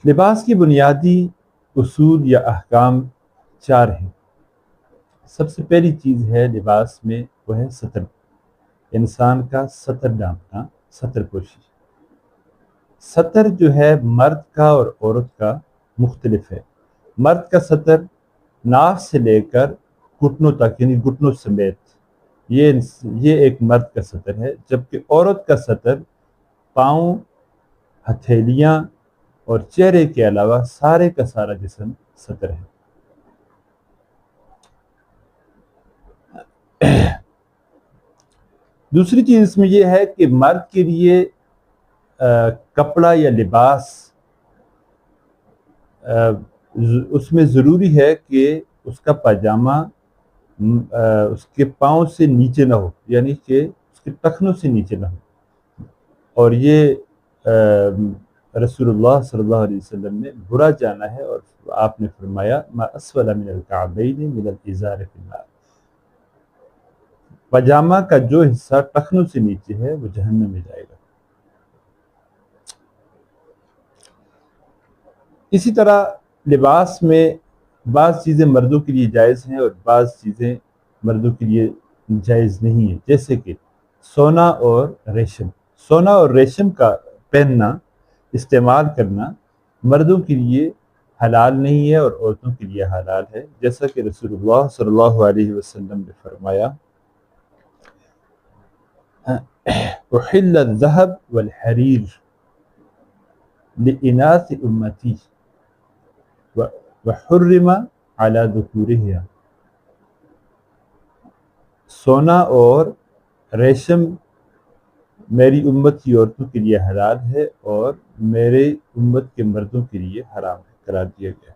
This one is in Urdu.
لباس کی بنیادی اصول یا احکام 4 ہیں۔ سب سے پہلی چیز ہے لباس میں، وہ ہے ستر، انسان کا ستر ڈھانپنا، ستر پوشی۔ ستر جو ہے مرد کا اور عورت کا مختلف ہے۔ مرد کا ستر ناف سے لے کر گھٹنوں تک، یعنی گھٹنوں سمیت، یہ ایک مرد کا ستر ہے، جبکہ عورت کا ستر پاؤں، ہتھیلیاں اور چہرے کے علاوہ سارے کا سارا جسم ستر ہے۔ دوسری چیز اس میں یہ ہے کہ مرد کے لیے کپڑا یا لباس اس میں ضروری ہے کہ اس کا پاجامہ اس کے پاؤں سے نیچے نہ ہو، یعنی کہ اس کے ٹخنوں سے نیچے نہ ہو، اور یہ رسول اللہ صلی اللہ علیہ وسلم نے برا جانا ہے، اور آپ نے فرمایا ما اسفل من الکعبین من الازار فی النار، پاجامہ کا جو حصہ ٹخنوں سے نیچے ہے وہ جہنم میں جائے گا۔ اسی طرح لباس میں بعض چیزیں مردوں کے لیے جائز ہیں اور بعض چیزیں مردوں کے لیے جائز نہیں ہیں، جیسے کہ سونا اور ریشم۔ سونا اور ریشم کا پہننا، استعمال کرنا مردوں کے لیے حلال نہیں ہے اور عورتوں کے لیے حلال ہے، جیسا کہ رسول اللہ صلی اللہ علیہ وسلم نے فرمایا احل الذهب والحریر لإناث امتی وحرم على ذکورها۔ سونا اور ریشم میری امت کی عورتوں کے لیے حلال ہے اور میرے امت کے مردوں کے لیے حرام قرار دیا گیا۔